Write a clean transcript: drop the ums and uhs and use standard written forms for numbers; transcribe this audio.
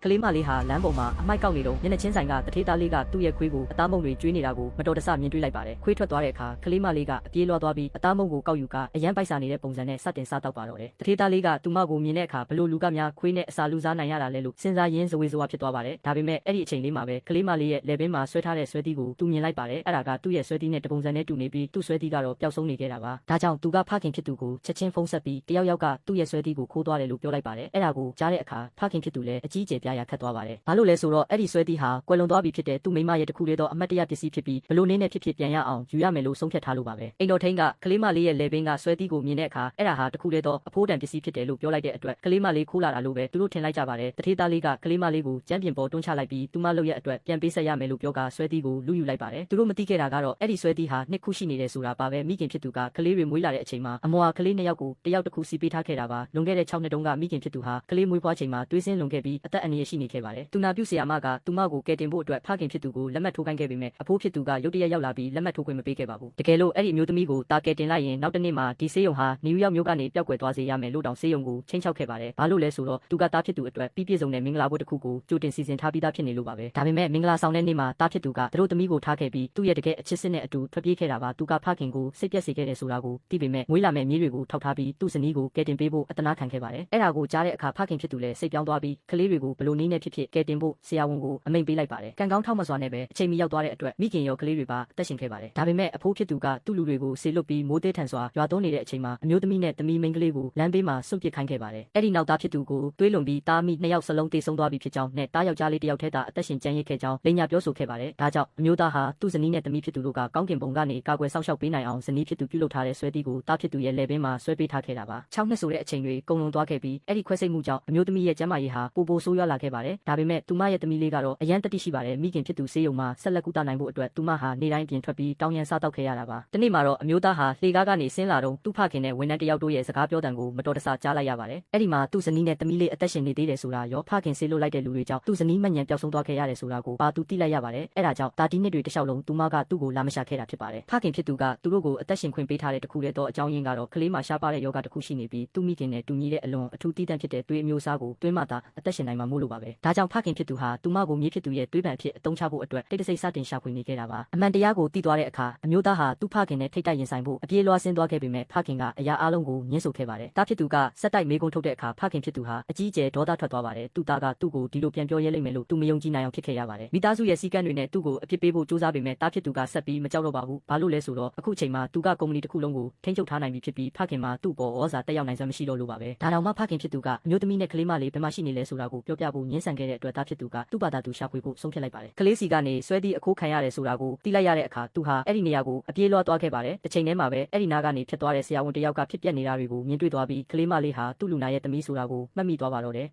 ကလေးမလေးဟာလမ်းပေါ်မှာအမိုက်ကောက်နေတော့မျက်နှာချင်းဆိုင်ကတထေးသားလေးကသူ့ရဲ့ခွေးကိုအသားမုံတွေကျွေးနေတာကိုမတော်တဆမြင်တွေ့လိုက်ပါတယ်။ခွေးထွက်သွားတဲ့အခါကလေးမလေးကအပြေးလွှားသွားပြီးအသားမုံကိုကောက်ယူကအရန်ပိုက်စာနေတဲ့ပုံစံနဲ့စတင်စားတော့ပါတော့တယ်။တထေးသားလေးကသူမကိုမြင်တဲ့အခါဘလို့လူကများခွေးနဲ့အစာလူစားနိုင်ရတာလဲလို့စဉ်းစားရင်းဇဝေဇဝါဖြစ်သွားပါတယ်။ဒါပေမဲ့အဲ့ဒီအချိန်လေးမှာပဲကလေးမလေးရဲ့လက်ဘင်းမှာဆွဲထားတဲ့ဆွဲသီးကိုသူမြင်လိုက်ပါတယ်။အဲ့ဒါကသူ့ရဲ့ဆွဲသီးနဲ့တပုံစံနဲ့တူနေပြီးသူ့ဆွဲသီးကတော့ပျောက်ဆုံးနေခဲ့တာပါ။ဒါကြောင့်သူကဖခင်ဖြစ်သူကိုချက်ချင်းဖုန်းဆက်ပြီးတယောက်ယောက်ကသူ့ရဲ့ဆွဲသီးကိုခိုးသွားတယ်လို့ပြောလိုက်ပါတယ်။အဲ့ဒါကိုကြားတဲ့အခါဖခင်ဖြစ်သူလည်းအကြီးအကျယ်ပြားရခတ်သွားပါတယ်။ဘာလို့လဲဆိုတော့အဲ့ဒီဆွဲသီးဟာကွယ်လွန်သွားပြီဖြစ်တဲ့သူ့မိမရဲ့တခုလေးတော့အမတ်တရပစ္စည်းဖြစ်ပြီးဘလို့နင်းနဲ့ဖြစ်ပြန်ရအောင်ယူရမယ်လို့ဆုံးဖြတ်ထားလို့ပါပဲ။အိမ်တော်ထိန်ကကလေးမလေးရဲ့လေဘင်းကဆွဲသီးကိုမြင်တဲ့အခါအဲ့ဒါဟာတခုလေးတော့အဖိုးတန်ပစ္စည်းဖြစ်တယ်လို့ပြောလိုက်တဲ့အတွက်ကလေးမလေးခိုးလာတာလို့ပဲသူတို့ထင်လိုက်ကြပါတယ်။တထေးသားလေးကကလေးမလေးကိုကြမ်းပြင်ပေါ်တွန်းချလိုက်ပြီးသူမလုပ်ရအတွက်ပြန်ပေးဆက်ရမယ်လို့ပြောကဆွဲသီးကိုလူယူလိုက်ပါတယ်။သူတို့မသိခဲ့တာကတော့အဲ့ဒီဆွဲသီးဟာနှစ်ခုရှိနေတယ်ဆိုတာပါပဲ။မိခင်ဖြစ်သူကကလေးတွေမွေးလာတဲ့အချိန်မှာအမွာကလေးနှစ်ယောက်ကိုတယောက်တစ်ခုစီပေးထားခဲ့တာပါ။လွန်ခဲ့တဲ့6နှစ်တုန်းကမိခင်ဖြစ်သူဟာကလေးမွေးဖွားချိန်မှာတွေးစင်းလွန်ခဲ့ပြီးအသက်အန္တရာယ်ရှိနေခဲ့ပါတယ်။သူနာပြုဆရာမကသူမကိုကယ်တင်ဖို့အတွက်ဖခင်ဖြစ်သူကိုလက်မှတ်ထိုးခိုင်းခဲ့ပေမဲ့အဖိုးဖြစ်သူကရုတ်တရက်ရောက်လာပြီးလက်မှတ်ထိုးခွင့်မပေးခဲ့ပါဘူး။တကယ်လို့အဲ့ဒီအမျိုးသမီးကိုတာကယ်တင်လိုက်ရင်နောက်တစ်နေ့မှာဒီဆေးရုံဟာနယူးယောက်မြို့ကနေပျောက်ကွယ်သွားစေရမယ်လို့တောင်ဆေးရုံကိုချိန်ချောက်ခဲ့ပါတယ်။ဘာလို့လဲဆိုတော့သူကတားဖြစ်သူအတွက်ပြီးပြည့်စုံတဲ့မင်္ဂလာဘုတ်တစ်ခုကိုကြိုတင်စီစဉ်ထားပြီးသားဖြစ်နေလို့ပါပဲ။ဒါပေမဲ့မင်္ဂလာဆောင်တဲ့နေ့မှာတားဖြစ်သူကသူတို့သမီးကိုထားခဲ့ပြီးသူ့ရဲ့တကယ်အချစ်စစ်နဲ့အတူထွက်ပြေးခဲ့တာပါ။သူကဖခင်ကိုစိတ်ပြက်စေခဲ့တယ်ဆိုတာကိုသိပေမဲ့မွေးလာမဲ့မြေးတွေကိုထောက်ထားပြီးသူ့ဇနီးကိုကယ်တင်ပေးဖို့အတနာခံခဲ့ပါတယ်။အဲ့ဒါကိုကြားတဲ့အခါဖခင်ဖြစ်သူလည်းစိတ်ပြောင်းသွားပြီးကလေးတွေကိုဘလို့နည်းနဲ့ဖြစ်ကယ်တင်ဖို့ဆရာဝန်ကိုအမိန့်ပေးလိုက်ပါတယ်။ကံကောင်းထောက်မစွာနဲ့ပဲအချိန်မီရောက်သွားတဲ့အတွက်မိခင်ရောကလေးတွေပါအသက်ရှင်ခဲ့ပါတယ်။ဒါပေမဲ့အဖိုးဖြစ်သူကသူ့လူတွေကိုဆေလွတ်ပြီးမိုးသေးထန်စွာရွာသွန်းနေတဲ့အချိန်မှာအမျိုးသမီးနဲ့သမီးမိန်းကလေးကိုလမ်းဘေးမှာစွန့်ပစ်ခိုင်းခဲ့ပါတယ်။အဲ့ဒီနောက်သားဖြစ်သူကိုတွေးလွန်ပြီးတားမိနှစ်ယောက်စလုံးတေဆုံးသွားပြီဖြစ်ကြောင်းနဲ့တားယောက်ျားလေးတစ်ယောက်ထဲသာအသက်ရှင်ကျန်ရစ်ခဲ့ကြောင်းလိန်ညာပြောဆိုခဲ့ပါတယ်။ဒါကြောင့်အမျိုးသားဟာသူ့ဇနီးနဲ့သမီးဖြစ်သူတို့ကကောင်းကင်ဘုံကနေကာကွယ်စောင့်ရှောက်ပေးနိုင်အောင်ဇနီးဖြစ်သူပြုလုပ်ထားတဲ့ဆွဲသီးကိုတားဖြစ်သူရဲ့လက်ဘင်းမှာဆွဲပေးထားခဲ့တာပါ။6နှစ်ဆိုတဲ့အချိန်တွေကုန်လွန်သွားခဲ့ပြီးအဲ့ဒီခွဲစိတ်မှုကြောင့်အမျိုးသမီးရဲ့ကျန်းမာရေးဟာပိုဆိုးရွားလာခဲ့ပါတယ်။ဒါပေမဲ့သူမရဲ့သမီးလေးကတော့အရန်တတိရှိပါတယ်။မိခင်ဖြစ်သူဆေးရုံမှာဆက်လက်ကုသနိုင်ဖို့အတွက်သူမဟာနေတိုင်းပြင်ထွက်ပြီးတောင်းရန်စားတောက်ခဲ့ရတာပါ။ဒီနေ့မှာတော့အမျိုးသားဟာလှေကားကနေဆင်းလာတော့သူ့ဖခင်နဲ့ဝန်ထမ်းတယောက်တို့ရဲ့စကားပြောတန်ကိုမတော်တဆကြားလိုက်ရပါတယ်။အဲ့ဒီမှာသူ့ဇနီးနဲ့သမီးလေးအသက်ရှင်နေသေးတယ်ဆိုတာရောဖခင်ဆေးလွတ်လိုက်တဲ့လူတွေကြောင့်သူ့ဇနီးမညံပျောက်ဆုံးသွားခဲ့ရတယ်ဆိုတာကိုပါသူသိလိုက်ရပါတယ်။အဲ့ဒါကြောင့်တာတီနှစ်တွေတစ်လျှောက်လုံးသူမကသူ့ကိုလာမရှာခဲ့တာဖြစ်ပါတယ်။ဖခင်ဖြစ်သူကသူတို့ကိုအသက်ရှင်ခွင့်ပေးထားတဲ့တခုတည်းသောအကြောင်းရင်းကတော့ကလေးမှာရှားပါတဲ့ယောဂတစ်ခုရှိနေပြီးသူ့မိခင်နဲ့တူညီတဲ့အလွန်အထူးတည်တံ့ဖြစ်တဲ့သွေးအမျိုးအစားကိုသွေးမှသာအသက်ရှင်နိုင်မှာမို့လို့ပါပဲ။ဒါကြောင့်ဖခင်ဖြစ်သူဟာသူမကိုမြေးဖြစ်သူရဲ့သွေးပံဖြစ်အသုံးချဖို့အတွက်တိတ်တဆိတ်စတင်ရှာဖွေနေခဲ့တာပါ။အမှန်တရားကိုသိသွားတဲ့အခါအမျိုးသားဟာသူ့ဖခင်နဲ့ထိတ်တိုက်ရင်ဆိုင်ဖို့အပြေးလွှားဆင်းသွားခဲ့ပေမဲ့ဖခင်ကအရာအလုံးကိုညှင်းဆိုခဲ့ပါတယ်။တားဖြစ်သူကစက်တိုက်မေးခွန်းထုတ်တဲ့အခါဖခင်ဖြစ်သူဟာအကြီးအကျယ်ဒေါသထွက်သွားပါတယ်။သူ့သားကသူ့ကိုဒီလိုပြန်ပြောရဲလိမ့်မယ်လို့သူမယုံကြည်နိုင်အောင်ဖြစ်ခဲ့ရပါတယ်။မိသားစုရဲ့စီကံတွေနဲ့သူ့ကိုအပြစ်ပေးဖို့ကြိုးစားပေမဲ့တားဖြစ်သူကဆက်ပြီးမကြောက်တော့ပါဘူး။ဘာလို့လဲဆိုတော့အခုချိန်မှာသူကကုမ္ပဏီတစ်ခုလုံးကိုထိန်းချုပ်ထားနိုင်ပြီဖြစ်ပြီးဖခင်မှာသူ့ပေါ်ဩဇာတက်ရောက်နိုင်စွမ်းမရှိတော့လို့ပါပဲ။ဒါတောင်မှဖခင်ဖြစ်သူကအမျိုးသမီးနဲ့ကလေးမလေးဘယ်မှာရှိနေလဲဆိုတာကိုပြောပြဖို့ညှင်းဆန်ခဲ့တဲ့အတွက်တားဖြစ်သူကသူ့ဘာသာသူရှာဖွေဖို့ဆုံးဖြတ်လိုက်ပါတယ်။ကလေးစီကနေဆွဲသည့်အခိုးခံရတယ်ဆိုတာကိုသိလိုက်ရတဲ့အခါသူဟာအဲ့ဒီနေရာကိုအပြေးလွှားသွားခဲ့ပါတယ်။တစ်ချိန်တည်းမှာပဲအဲ့ဒီနားကနေဖြစ်သွားတဲ့ဆရာဝန်တစ်ယောက်ကဖြစ်ပျက်နေတာတွေကိုမြင်တွေ့သွားပြီးကလေးမလေးဟာသူ့လူနာရဲ့သမီးဆိုတာကိုမှတ်မိသွားပါတော့တယ်